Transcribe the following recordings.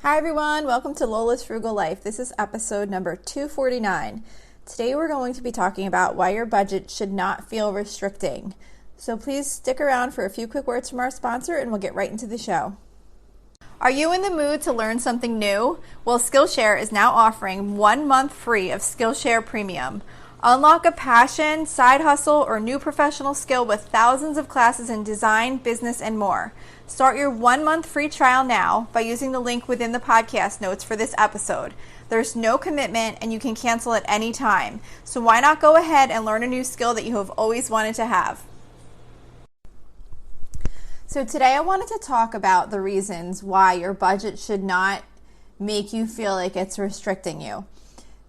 Hi everyone, welcome to Lola's Frugal Life. This is episode number 249. Today we're going to be talking about why your budget should not feel restricting. So please stick around for a few quick words from our sponsor and we'll get right into the show. Are you in the mood to learn something new? Well, Skillshare is now offering 1 month free of Skillshare Premium. Unlock a passion, side hustle, or new professional skill with thousands of classes in design, business, and more. Start your 1 month free trial now by using the link within the podcast notes for this episode. There's no commitment and you can cancel at any time. So why not go ahead and learn a new skill that you have always wanted to have? So today I wanted to talk about the reasons why your budget should not make you feel like it's restricting you.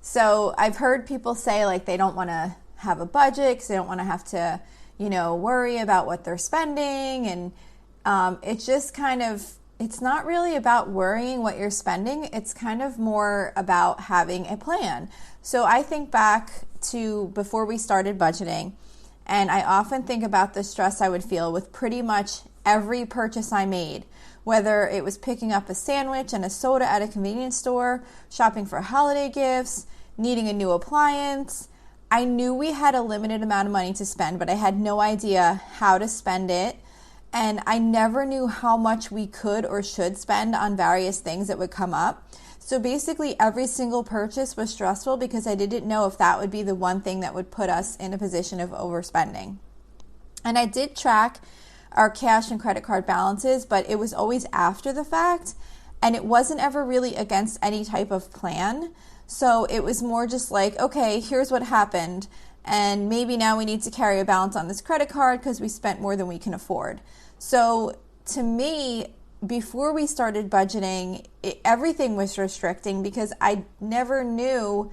So I've heard people say like they don't want to have a budget because they don't want to have to, worry about what they're spending. And it's just it's not really about worrying what you're spending. It's kind of more about having a plan. So I think back to before we started budgeting, and I often think about the stress I would feel with pretty much every purchase I made, whether it was picking up a sandwich and a soda at a convenience store, shopping for holiday gifts, needing a new appliance. I knew we had a limited amount of money to spend, but I had no idea how to spend it. And I never knew how much we could or should spend on various things that would come up. So basically every single purchase was stressful because I didn't know if that would be the one thing that would put us in a position of overspending. And I did track our cash and credit card balances, but it was always after the fact, and it wasn't ever really against any type of plan. So it was more just like, okay, here's what happened, and maybe now we need to carry a balance on this credit card because we spent more than we can afford. So to me, before we started budgeting, everything was restricting because I never knew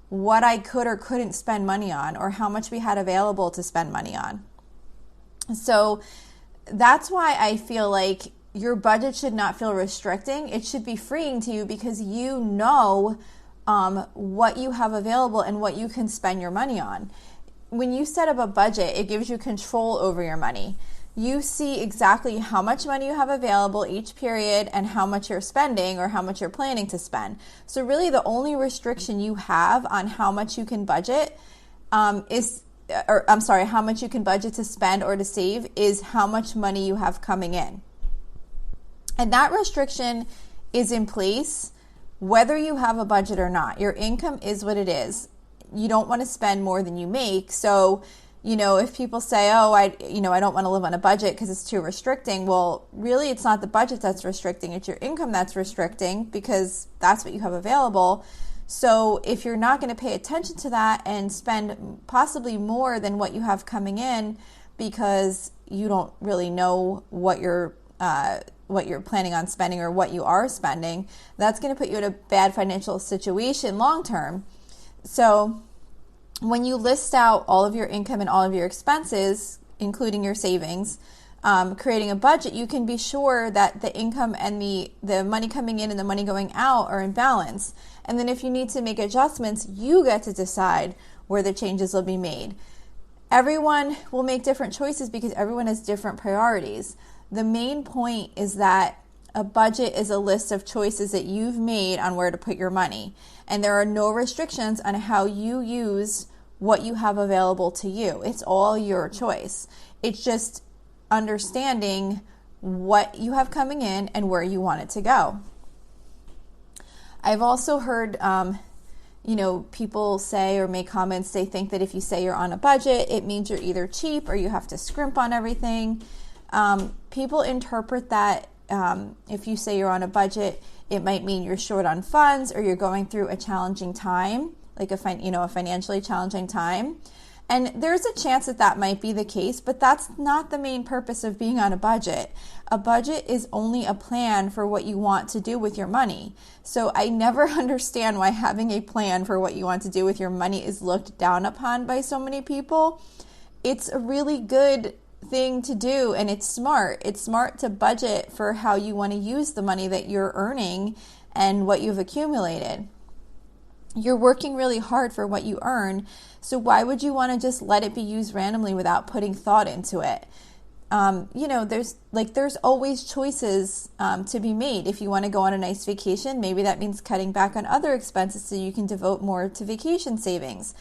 what I could or couldn't spend money on or how much we had available to spend money on. So that's why I feel like your budget should not feel restricting. It should be freeing to you because you know what you have available and what you can spend your money on. When you set up a budget, it gives you control over your money. You see exactly how much money you have available each period and how much you're spending or how much you're planning to spend. So really the only restriction you have on how much you can budget how much you can budget to spend or to save is how much money you have coming in. And that restriction is in place whether you have a budget or not. Your income is what it is. You don't want to spend more than you make. So, if people say, I don't want to live on a budget because it's too restricting. Well, really it's not the budget that's restricting. It's your income that's restricting because that's what you have available. So if you're not going to pay attention to that and spend possibly more than what you have coming in because you don't really know what you're planning on spending or what you are spending, that's going to put you in a bad financial situation long term. So when you list out all of your income and all of your expenses, including your savings, creating a budget, you can be sure that the income and the money coming in and the money going out are in balance. And then if you need to make adjustments, you get to decide where the changes will be made. Everyone will make different choices because everyone has different priorities. The main point is that a budget is a list of choices that you've made on where to put your money. And there are no restrictions on how you use what you have available to you. It's all your choice. It's just understanding what you have coming in and where you want it to go. I've also heard, people say or make comments, they think that if you say you're on a budget, it means you're either cheap or you have to scrimp on everything. People interpret that if you say you're on a budget, it might mean you're short on funds or you're going through a challenging time, like a financially challenging time. And there's a chance that might be the case, but that's not the main purpose of being on a budget. A budget is only a plan for what you want to do with your money. So I never understand why having a plan for what you want to do with your money is looked down upon by so many people. It's a really good thing to do and it's smart. It's smart to budget for how you want to use the money that you're earning and what you've accumulated. You're working really hard for what you earn, so why would you want to just let it be used randomly without putting thought into it? there's always choices to be made. If you want to go on a nice vacation, maybe that means cutting back on other expenses so you can devote more to vacation savings.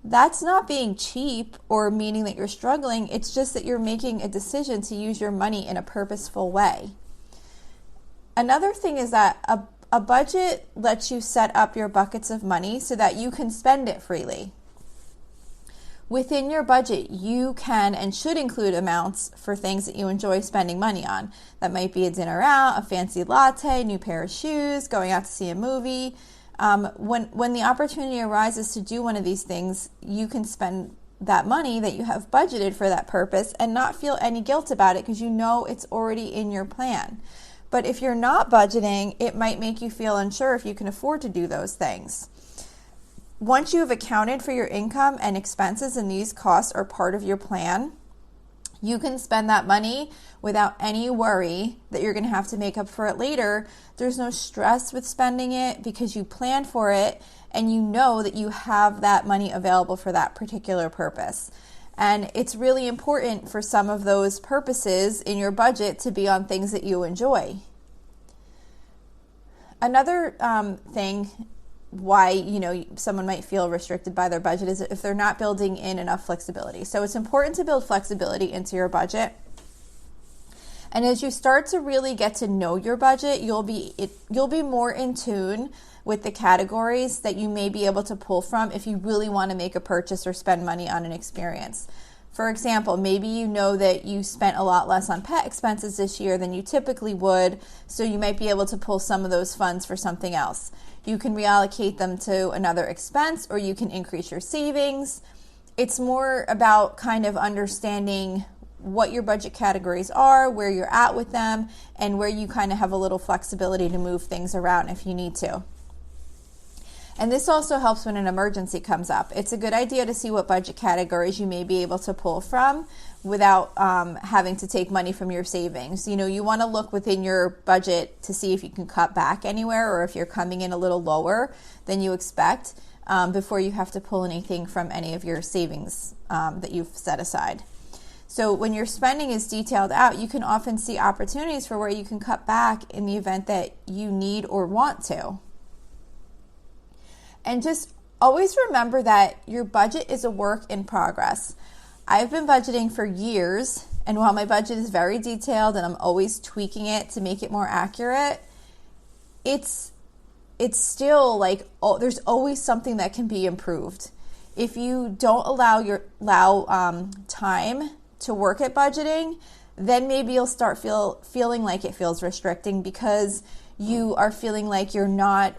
That's not being cheap or meaning that you're struggling. It's just that you're making a decision to use your money in a purposeful way. Another thing is that a budget lets you set up your buckets of money so that you can spend it freely. Within your budget, you can and should include amounts for things that you enjoy spending money on. That might be a dinner out, a fancy latte, new pair of shoes, going out to see a movie. When the opportunity arises to do one of these things, you can spend that money that you have budgeted for that purpose and not feel any guilt about it because you know it's already in your plan. But if you're not budgeting, it might make you feel unsure if you can afford to do those things. Once you have accounted for your income and expenses and these costs are part of your plan, you can spend that money without any worry that you're going to have to make up for it later. There's no stress with spending it because you planned for it and you know that you have that money available for that particular purpose. And it's really important for some of those purposes in your budget to be on things that you enjoy. Another thing why someone might feel restricted by their budget is if they're not building in enough flexibility. So it's important to build flexibility into your budget. And as you start to really get to know your budget, you'll be more in tune with the categories that you may be able to pull from if you really want to make a purchase or spend money on an experience. For example, maybe you know that you spent a lot less on pet expenses this year than you typically would, so you might be able to pull some of those funds for something else. You can reallocate them to another expense, or you can increase your savings. It's more about kind of understanding what your budget categories are, where you're at with them, and where you kind of have a little flexibility to move things around if you need to. And this also helps when an emergency comes up. It's a good idea to see what budget categories you may be able to pull from without having to take money from your savings. You want to look within your budget to see if you can cut back anywhere or if you're coming in a little lower than you expect before you have to pull anything from any of your savings that you've set aside. So when your spending is detailed out, you can often see opportunities for where you can cut back in the event that you need or want to. And just always remember that your budget is a work in progress. I've been budgeting for years, and while my budget is very detailed and I'm always tweaking it to make it more accurate, it's still there's always something that can be improved. If you don't allow time to work at budgeting, then maybe you'll start feeling like it feels restricting because you are feeling like you're not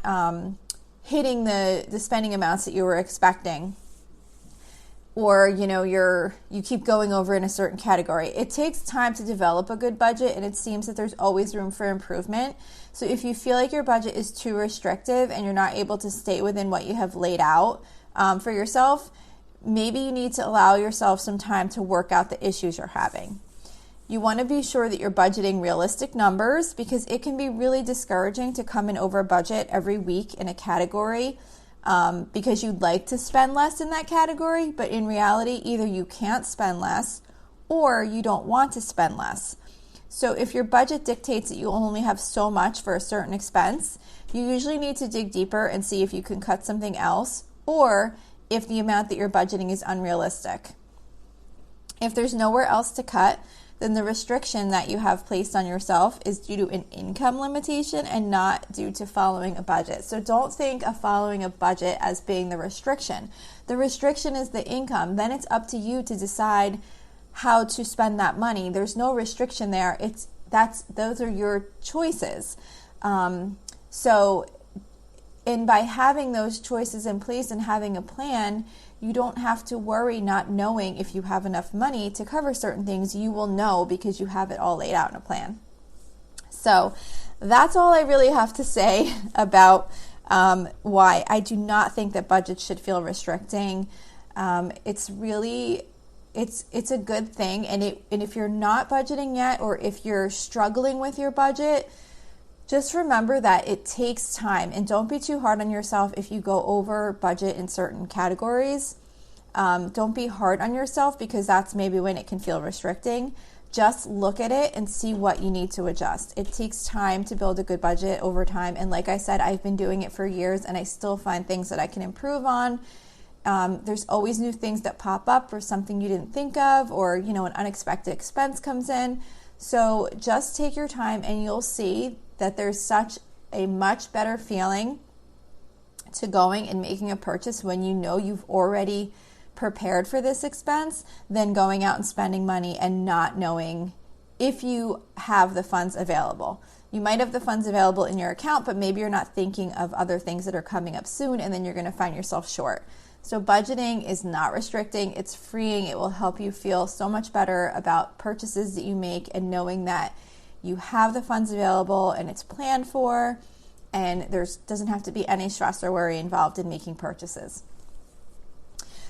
hitting the spending amounts that you were expecting, or you keep going over in a certain category. It takes time to develop a good budget, and it seems that there's always room for improvement. So if you feel like your budget is too restrictive and you're not able to stay within what you have laid out for yourself, maybe you need to allow yourself some time to work out the issues you're having. You want to be sure that you're budgeting realistic numbers because it can be really discouraging to come in over budget every week in a category because you'd like to spend less in that category, but in reality, either you can't spend less or you don't want to spend less. So if your budget dictates that you only have so much for a certain expense, you usually need to dig deeper and see if you can cut something else or if the amount that you're budgeting is unrealistic. If there's nowhere else to cut, then the restriction that you have placed on yourself is due to an income limitation and not due to following a budget. So don't think of following a budget as being the restriction. The restriction is the income. Then it's up to you to decide how to spend that money. There's no restriction there. Those are your choices. And by having those choices in place and having a plan, you don't have to worry not knowing if you have enough money to cover certain things. You will know because you have it all laid out in a plan. So that's all I really have to say about why I do not think that budgets should feel restricting. It's a good thing. And if you're not budgeting yet, or if you're struggling with your budget, just remember that it takes time, and don't be too hard on yourself if you go over budget in certain categories. Don't be hard on yourself because that's maybe when it can feel restricting. just look at it and see what you need to adjust. It takes time to build a good budget over time. And like I said, I've been doing it for years and I still find things that I can improve on. There's always new things that pop up or something you didn't think of, or, an unexpected expense comes in. So just take your time and you'll see that there's such a much better feeling to going and making a purchase when you know you've already prepared for this expense than going out and spending money and not knowing if you have the funds available. You might have the funds available in your account, but maybe you're not thinking of other things that are coming up soon, and then you're going to find yourself short. So budgeting is not restricting, it's freeing. It will help you feel so much better about purchases that you make and knowing that you have the funds available and it's planned for, and there doesn't have to be any stress or worry involved in making purchases.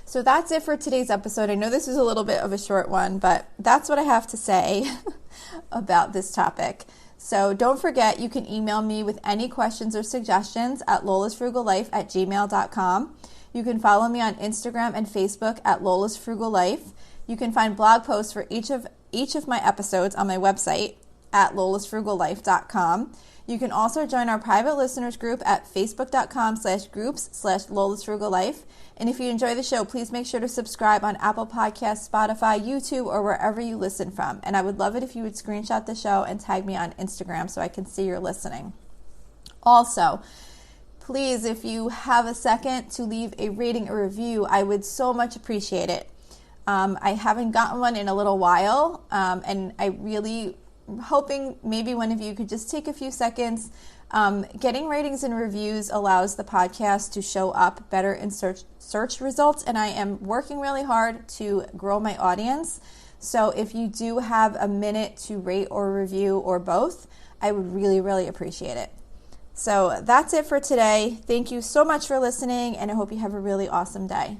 So that's it for today's episode. I know this is a little bit of a short one, but that's what I have to say about this topic. So don't forget, you can email me with any questions or suggestions at lolasfrugallife@gmail.com. You can follow me on Instagram and Facebook at Lola's Frugal Life. You can find blog posts for each of my episodes on my website at lolasfrugallife.com. You can also join our private listeners group at facebook.com/groups/lolasfrugallife. And if you enjoy the show, please make sure to subscribe on Apple Podcasts, Spotify, YouTube, or wherever you listen from. And I would love it if you would screenshot the show and tag me on Instagram so I can see you're listening. Also, please, if you have a second to leave a rating or review, I would so much appreciate it. I haven't gotten one in a little while, and I really hoping maybe one of you could just take a few seconds. Getting ratings and reviews allows the podcast to show up better in search results, and I am working really hard to grow my audience. So if you do have a minute to rate or review or both, I would really, really appreciate it. So that's it for today. Thank you so much for listening, and I hope you have a really awesome day.